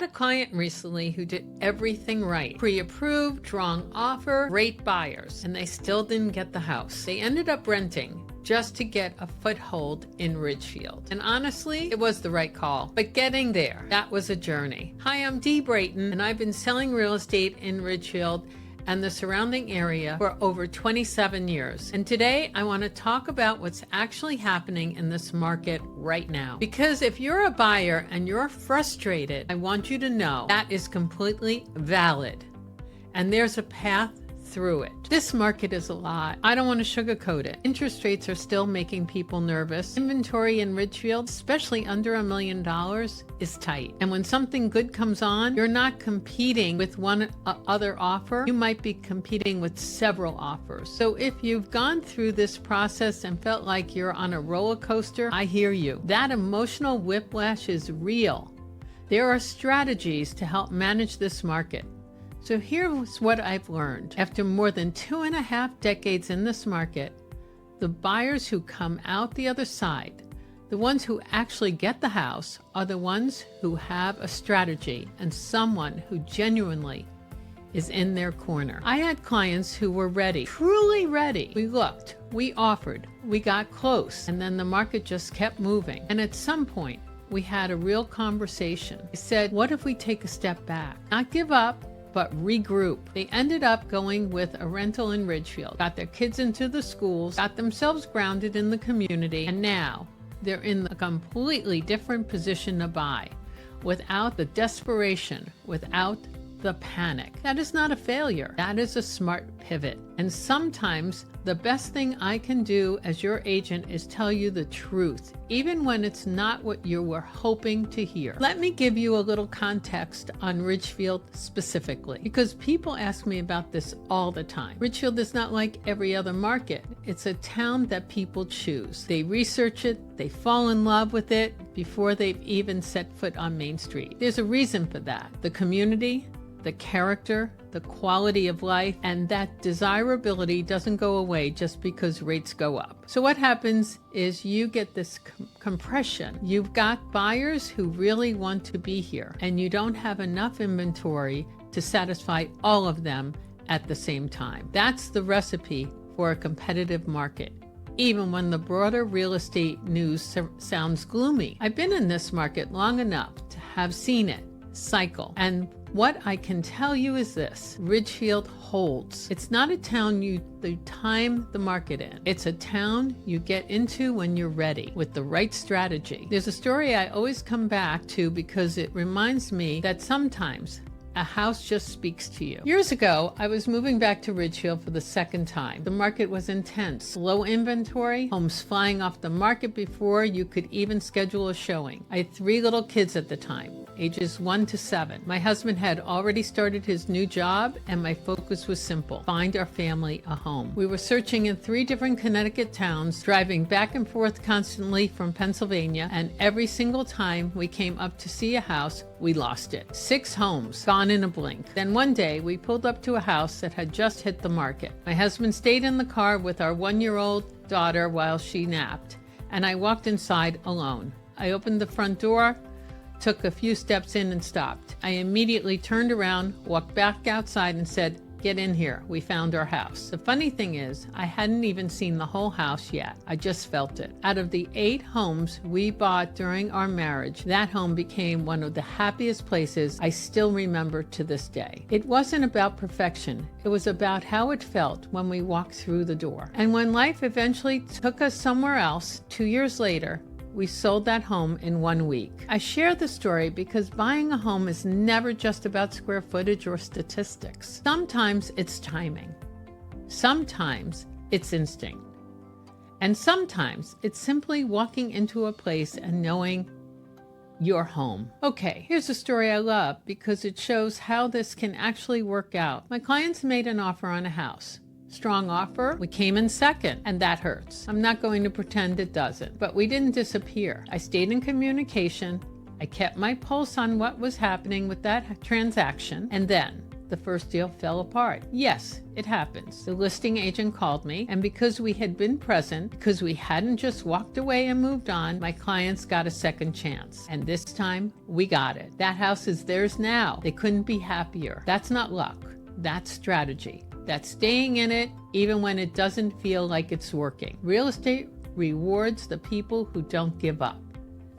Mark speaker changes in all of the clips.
Speaker 1: had a client recently who did everything right. Pre-approved, strong offer, great buyers, and they still didn't get the house. They ended up renting just to get a foothold in Ridgefield. And honestly, it was the right call. But getting there, that was a journey. Hi, I'm Dee Brayton, and I've been selling real estate in Ridgefield and the surrounding area for over 27 years. And today I want to talk about what's actually happening in this market right now. Because if you're a buyer and you're frustrated, I want you to know that is completely valid. And there's a path through it. This market is a lot. I don't want to sugarcoat it. Interest rates are still making people nervous. Inventory in Ridgefield, especially under $1 million, is tight. And when something good comes on, you're not competing with one other offer. You might be competing with several offers. So if you've gone through this process and felt like you're on a roller coaster, I hear you. That emotional whiplash is real. There are strategies to help manage this market. So here's what I've learned. After more than 2.5 decades in this market, the buyers who come out the other side, the ones who actually get the house, are the ones who have a strategy and someone who genuinely is in their corner. I had clients who were ready, truly ready. We looked, we offered, we got close, and then the market just kept moving. And at some point, we had a real conversation. I said, what if we take a step back? Not give up, but regroup. They ended up going with a rental in Ridgefield, got their kids into the schools, got themselves grounded in the community, and now they're in a completely different position to buy, without the desperation, without the panic. That is not a failure. That is a smart pivot. And sometimes the best thing I can do as your agent is tell you the truth, even when it's not what you were hoping to hear. Let me give you a little context on Ridgefield specifically, because people ask me about this all the time. Ridgefield is not like every other market. It's a town that people choose. They research it, they fall in love with it before they've even set foot on Main Street. There's a reason for that. The community, the character, the quality of life, and that desirability doesn't go away just because rates go up. So what happens is you get this compression. You've got buyers who really want to be here, and you don't have enough inventory to satisfy all of them at the same time. That's the recipe for a competitive market, even when the broader real estate news sounds gloomy. I've been in this market long enough to have seen it cycle, and what I can tell you is this: Ridgefield holds. It's not a town you time the market in. It's a town you get into when you're ready with the right strategy. There's a story I always come back to because it reminds me that sometimes a house just speaks to you. Years ago, I was moving back to Ridgefield for the second time. The market was intense. Low inventory, homes flying off the market before you could even schedule a showing. I had 3 little kids at the time, ages 1 to 7. My husband had already started his new job, and my focus was simple: find our family a home. We were searching in 3 different Connecticut towns, driving back and forth constantly from Pennsylvania, and every single time we came up to see a house, we lost it. 6 homes, gone in a blink. Then one day, we pulled up to a house that had just hit the market. My husband stayed in the car with our 1-year-old daughter while she napped, and I walked inside alone. I opened the front door, took a few steps in, and stopped. I immediately turned around, walked back outside, and said, "Get in here. We found our house." The funny thing is, I hadn't even seen the whole house yet. I just felt it. Out of the 8 homes we bought during our marriage, that home became one of the happiest places I still remember to this day. It wasn't about perfection. It was about how it felt when we walked through the door. And when life eventually took us somewhere else, 2 years later, we sold that home in 1 week. I share the story because buying a home is never just about square footage or statistics. Sometimes it's timing. Sometimes it's instinct. And sometimes it's simply walking into a place and knowing you're home. Okay, here's a story I love because it shows how this can actually work out. My clients made an offer on a house. Strong offer. We came in second, and that hurts. I'm not going to pretend it doesn't, but we didn't disappear. I stayed in communication. I kept my pulse on what was happening with that transaction, and then the first deal fell apart. Yes, it happens. The listing agent called me, and because we had been present, because we hadn't just walked away and moved on, my clients got a second chance. And this time, we got it. That house is theirs now. They couldn't be happier. That's not luck. That's strategy. That's staying in it even when it doesn't feel like it's working. Real estate rewards the people who don't give up,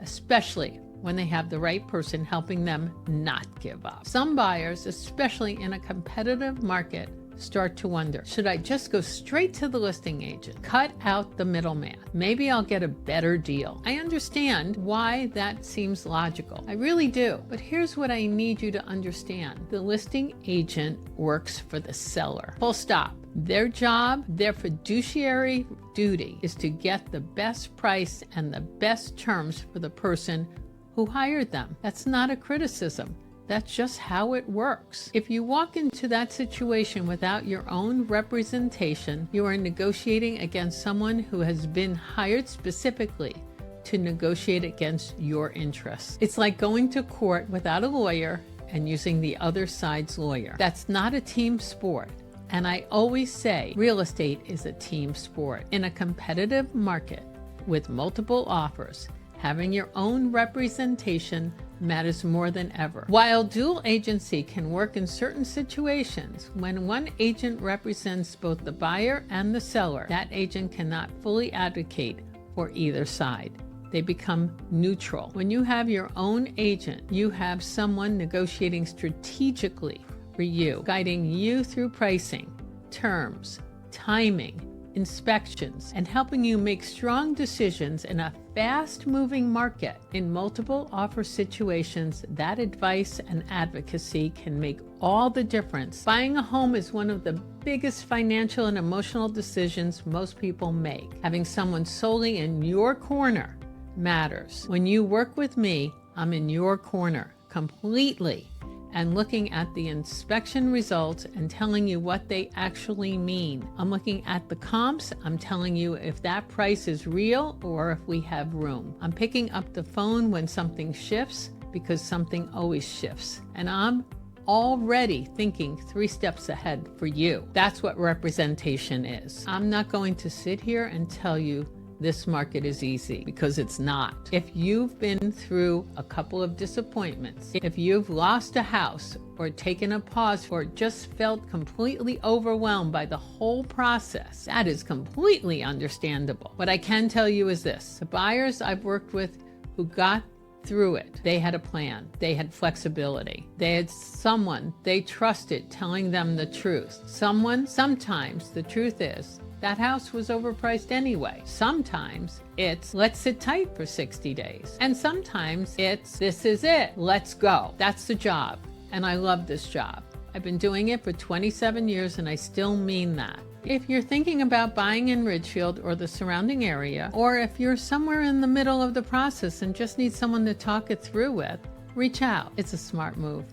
Speaker 1: especially when they have the right person helping them not give up. Some buyers, especially in a competitive market, start to wonder, should I just go straight to the listing agent? Cut out the middleman. Maybe I'll get a better deal. I understand why that seems logical. I really do. But here's what I need you to understand. The listing agent works for the seller. Full stop. Their job, their fiduciary duty is to get the best price and the best terms for the person who hired them. That's not a criticism. That's just how it works. If you walk into that situation without your own representation, you are negotiating against someone who has been hired specifically to negotiate against your interests. It's like going to court without a lawyer and using the other side's lawyer. That's not a team sport. And I always say real estate is a team sport. In a competitive market with multiple offers, having your own representation matters more than ever. While dual agency can work in certain situations, when one agent represents both the buyer and the seller, that agent cannot fully advocate for either side. They become neutral. When you have your own agent, you have someone negotiating strategically for you, guiding you through pricing, terms, timing, inspections, and helping you make strong decisions in a fast-moving market. In multiple offer situations, that advice and advocacy can make all the difference. Buying a home is one of the biggest financial and emotional decisions most people make. Having someone solely in your corner matters. When you work with me, I'm in your corner completely, and looking at the inspection results and telling you what they actually mean. I'm looking at the comps. I'm telling you if that price is real or if we have room. I'm picking up the phone when something shifts, because something always shifts. And I'm already thinking 3 steps ahead for you. That's what representation is. I'm not going to sit here and tell you this market is easy, because it's not. If you've been through a couple of disappointments, if you've lost a house or taken a pause or just felt completely overwhelmed by the whole process, that is completely understandable. What I can tell you is this: the buyers I've worked with who got through it, they had a plan, they had flexibility, they had someone they trusted telling them the truth. Sometimes the truth is, that house was overpriced anyway. Sometimes it's, let's sit tight for 60 days. And sometimes it's, this is it, let's go. That's the job. And I love this job. I've been doing it for 27 years and I still mean that. If you're thinking about buying in Ridgefield or the surrounding area, or if you're somewhere in the middle of the process and just need someone to talk it through with, reach out. It's a smart move.